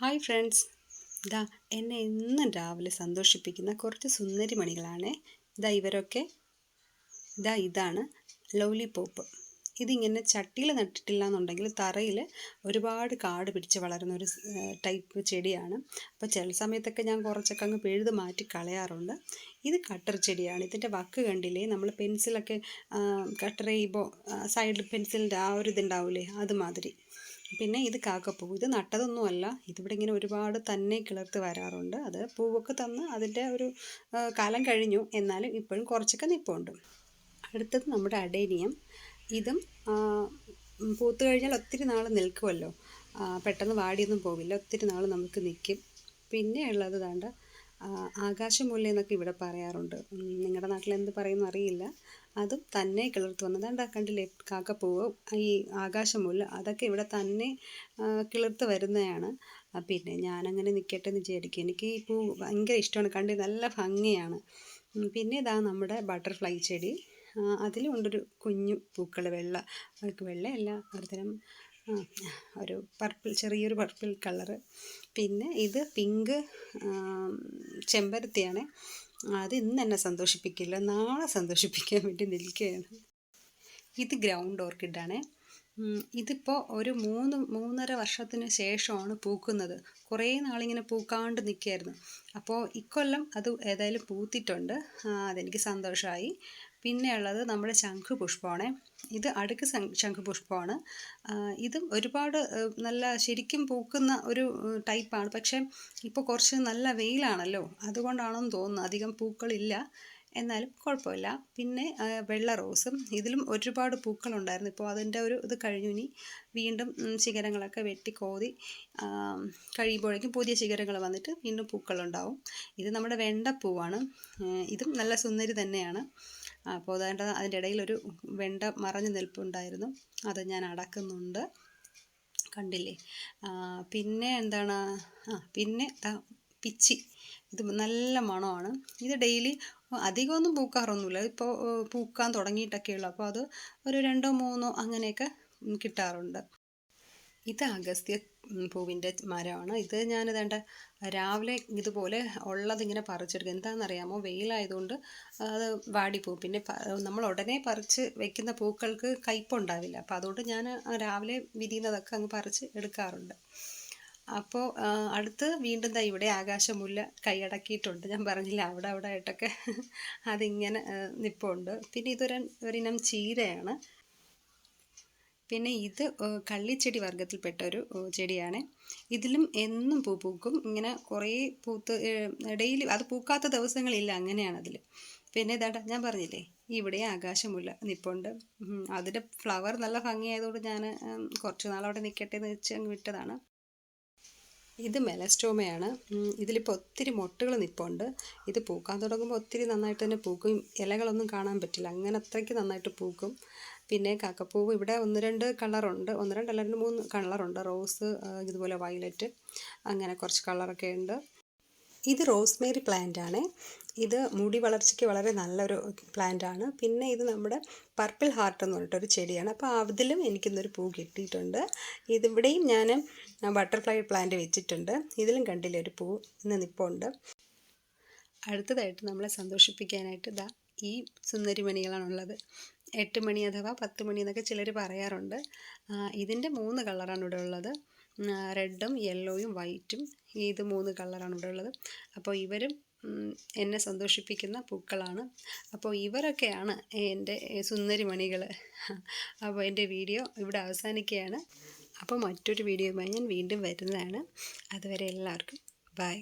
Hi friends, ഇതാ എന്നെ എന്നും രാവിലെ സന്തോഷിപ്പിക്കുന്ന കുറച്ച് സുന്ദരി മണികളാണ്. ഇവരൊക്കെ. ഇതാണ് ലോലിപോപ്പ്. ഇതിങ്ങനെ ചട്ടിയിൽ നട്ടിട്ടില്ല എന്നുണ്ടെങ്കിൽ തറയിൽ ഒരുപാട് കാട് പിടിച്ച് വളരുന്ന ഒരു ടൈപ്പ് ചെടിയാണ്. അപ്പോൾ ചില സമയത്തൊക്കെ ഞാൻ കുറച്ചൊക്കെ അങ്ങ് പിഴുത് മാറ്റി കളയാറുണ്ട്. ഇത് കട്ടർ ചെടിയാണ്. ഇതിൻ്റെ വക്ക് കണ്ടില്ലേ, നമ്മൾ പെൻസിലൊക്കെ കട്ടർ ചെയ്യുമ്പോൾ സൈഡിൽ പെൻസിലിൻ്റെ ആ ഒരു ഇതുണ്ടാവില്ലേ, അതുമാതിരി. പിന്നെ ഇത് കാക്കപ്പൂ. ഇത് നട്ടതൊന്നുമല്ല, ഇതിവിടെ ഇങ്ങനെ ഒരുപാട് തന്നെ കിളിർത്ത് വരാറുണ്ട്. അത് പൂവൊക്കെ തന്ന് അതിൻ്റെ ഒരു കാലം കഴിഞ്ഞു, എന്നാലും ഇപ്പോഴും കുറച്ചൊക്കെ നിൽപ്പുണ്ട്. അടുത്തത് നമ്മുടെ അഡേനിയം. ഇതും പൂത്ത് കഴിഞ്ഞാൽ ഒത്തിരി നാൾ നിൽക്കുമല്ലോ, പെട്ടെന്ന് വാടിയൊന്നും പോവില്ല, ഒത്തിരി നാൾ നമുക്ക് നിൽക്കും. പിന്നെ ഉള്ളത് ദാണ്ട ആകാശമുല്ല എന്നൊക്കെ ഇവിടെ പറയാറുണ്ട്. നിങ്ങളുടെ നാട്ടിൽ എന്ത് പറയുന്നു അറിയില്ല. അതും തന്നെ കിളിർത്ത് വന്നതാണ്ട, കണ്ടില്ലേ കാക്കപ്പൂവ്, ഈ ആകാശമുല്ല, അതൊക്കെ ഇവിടെ തന്നെ കിളിർത്ത് വരുന്നതാണ്. പിന്നെ ഞാനങ്ങനെ നിൽക്കട്ടെ എന്ന് വിചാരിക്കും. എനിക്ക് ഈ പൂ ഭയങ്കര ഇഷ്ടമാണ്, കണ്ടി നല്ല ഭംഗിയാണ്. പിന്നെ ഇതാ നമ്മുടെ ബട്ടർഫ്ലൈ ചെടി. അതിലും ഉണ്ടൊരു കുഞ്ഞു പൂക്കൾ, വെള്ളയല്ല, ഒരുതരം ഒരു പർപ്പിൾ, ചെറിയൊരു പർപ്പിൾ കളറ്. പിന്നെ ഇത് പിങ്ക് ചെമ്പരത്തിയാണ്. അത് ഇന്ന് എന്നെ സന്തോഷിപ്പിക്കില്ല, നാളെ സന്തോഷിപ്പിക്കാൻ വേണ്ടി നിൽക്കുകയാണ്. ഇത് ഗ്രൗണ്ട് ഓർക്കിഡാണ്. ഇതിപ്പോൾ ഒരു 3-3.5 വർഷത്തിന് ശേഷമാണ് പൂക്കുന്നത്. കുറേ നാളിങ്ങനെ പൂക്കാണ്ട് നിൽക്കുകയായിരുന്നു. അപ്പോൾ ഇക്കൊല്ലം അത് ഏതായാലും പൂത്തിട്ടുണ്ട്, അതെനിക്ക് സന്തോഷമായി. പിന്നെ ഉള്ളത് നമ്മുടെ ശംഖുപുഷ്പമാണ്. ഇത് അടുക്ക് ശംഖുപുഷ്പമാണ്. ഇതും ഒരുപാട് നല്ല ശരിക്കും പൂക്കുന്ന ഒരു ടൈപ്പാണ്. പക്ഷേ ഇപ്പോൾ കുറച്ച് നല്ല വെയിലാണല്ലോ, അതുകൊണ്ടാണെന്ന് തോന്നുന്നു അധികം പൂക്കളില്ല, എന്നാലും കുഴപ്പമില്ല. പിന്നെ വെള്ള റോസും, ഇതിലും ഒരുപാട് പൂക്കളുണ്ടായിരുന്നു. ഇപ്പോൾ അതിൻ്റെ ഒരു ഇത് കഴിഞ്ഞു. ഇനി വീണ്ടും ശിഖരങ്ങളൊക്കെ വെട്ടി കോതി കഴിയുമ്പോഴേക്കും പുതിയ ശിഖരങ്ങൾ വന്നിട്ട് വീണ്ടും പൂക്കളുണ്ടാവും. ഇത് നമ്മുടെ വെണ്ടപ്പൂവാണ്. ഇതും നല്ല സുന്ദരി തന്നെയാണ്. അപ്പോൾ അതിൻ്റെ ഇടയിലൊരു വെണ്ട മറഞ്ഞു നിൽപ്പുണ്ടായിരുന്നു, അത് ഞാൻ അടക്കുന്നുണ്ട്, കണ്ടില്ലേ. പിന്നെ എന്താണ്, പിന്നെ പിച്ചി. ഇത് നല്ല മണമാണ്. ഇത് ഡെയിലി അധികമൊന്നും പൂക്കാറൊന്നുമില്ല, ഇപ്പോൾ പൂക്കാൻ തുടങ്ങിയിട്ടൊക്കെയുള്ളൂ. അപ്പോൾ അത് ഒരു 2-3 അങ്ങനെയൊക്കെ കിട്ടാറുണ്ട്. ഇത് അഗസ്ത്യ പൂവിൻ്റെ മരമാണ്. ഇത് ഞാനിതേണ്ട രാവിലെ ഇതുപോലെ ഉള്ളതിങ്ങനെ പറിച്ചെടുക്കുക. എന്താണെന്നറിയാമോ, വെയിലായതുകൊണ്ട് അത് വാടിപ്പോവും. പിന്നെ നമ്മൾ ഉടനെ പറിച്ച് വെക്കുന്ന പൂക്കൾക്ക് കയ്പുണ്ടാവില്ല. അപ്പോൾ അതുകൊണ്ട് ഞാൻ രാവിലെ വിരിയുന്നതൊക്കെ അങ്ങ് പറിച്ച് എടുക്കാറുണ്ട്. അപ്പോൾ അടുത്ത് വീണ്ടും ഇവിടെ ആകാശമുല്ല കൈയടക്കിയിട്ടുണ്ട്. ഞാൻ പറഞ്ഞില്ല, അവിടെ ആയിട്ടൊക്കെ അതിങ്ങനെ നിൽപ്പുണ്ട്. പിന്നെ ഒരിനം ചീരയാണ്. പിന്നെ ഇത് കള്ളിച്ചെടി വർഗ്ഗത്തിൽപ്പെട്ട ഒരു ചെടിയാണ്. ഇതിലും എന്നും പൂ പൂക്കും, ഇങ്ങനെ കുറേ പൂത്ത് ഡെയിലി, അത് പൂക്കാത്ത ദിവസങ്ങളില്ല, അങ്ങനെയാണ് അതിൽ. പിന്നെ ഇതാ ഞാൻ പറഞ്ഞില്ലേ, ഇവിടെ ആകാശമുല്ല നിൽപ്പുണ്ട്. അതിൻ്റെ ഫ്ലവർ നല്ല ഭംഗിയായതുകൊണ്ട് ഞാൻ കുറച്ച് നാളവിടെ നിൽക്കട്ടെ എന്ന് വെച്ച് അങ്ങ് വിട്ടതാണ്. ഇത് മെലസ്റ്റോമയാണ്. ഇതിലിപ്പോൾ ഒത്തിരി മൊട്ടുകൾ നിൽപ്പുണ്ട്. ഇത് പൂക്കാൻ തുടങ്ങുമ്പോൾ ഒത്തിരി നന്നായിട്ട് തന്നെ പൂക്കും. ഇലകളൊന്നും കാണാൻ പറ്റില്ല, അങ്ങനെ അത്രയ്ക്ക് നന്നായിട്ട് പൂക്കും. പിന്നെ കാക്കപ്പൂവ് ഇവിടെ 1-2 കളറുണ്ട്, 2-3 കളറുണ്ട്. റോസ്, ഇതുപോലെ വയലറ്റ്, അങ്ങനെ കുറച്ച് കളറൊക്കെ ഉണ്ട്. ഇത് റോസ്മേരി പ്ലാന്റ് ആണ്. ഇത് മുടി വളർച്ചയ്ക്ക് വളരെ നല്ലൊരു പ്ലാന്റ് ആണ്. പിന്നെ ഇത് നമ്മുടെ പർപ്പിൾ ഹാർട്ട് എന്ന് പറഞ്ഞിട്ടൊരു ചെടിയാണ്. അപ്പോൾ അതിലും എനിക്കിന്നൊരു പൂ കിട്ടിയിട്ടുണ്ട്. ഇതിവിടെയും ഞാൻ ബട്ടർഫ്ലൈ പ്ലാന്റ് വെച്ചിട്ടുണ്ട്. ഇതിലും കണ്ടില്ലേ ഒരു പൂ ഇന്ന് നിൽപ്പുണ്ട്. അടുത്തതായിട്ട് നമ്മളെ സന്തോഷിപ്പിക്കാനായിട്ട് ഈ സുന്ദരിമണികളാണുള്ളത്. 8 മണി അഥവാ 10 മണി എന്നൊക്കെ ചിലർ പറയാറുണ്ട്. ഇതിൻ്റെ 3 കളറാണ് ഇവിടെ ഉള്ളത്, റെഡും യെല്ലോയും വൈറ്റും. ഇത് 3 കളറാണ് ഇവിടെ ഉള്ളത്. അപ്പോൾ ഇവരും എന്നെ സന്തോഷിപ്പിക്കുന്ന പൂക്കളാണ്. അപ്പോൾ ഇവരൊക്കെയാണ് എൻ്റെ സുന്ദരിമണികൾ. അപ്പോൾ എൻ്റെ വീഡിയോ ഇവിടെ അവസാനിക്കുകയാണ്. അപ്പോൾ മറ്റൊരു വീഡിയോയുമായി ഞാൻ വീണ്ടും വരുന്നതാണ്. അതുവരെ എല്ലാവർക്കും ബൈ.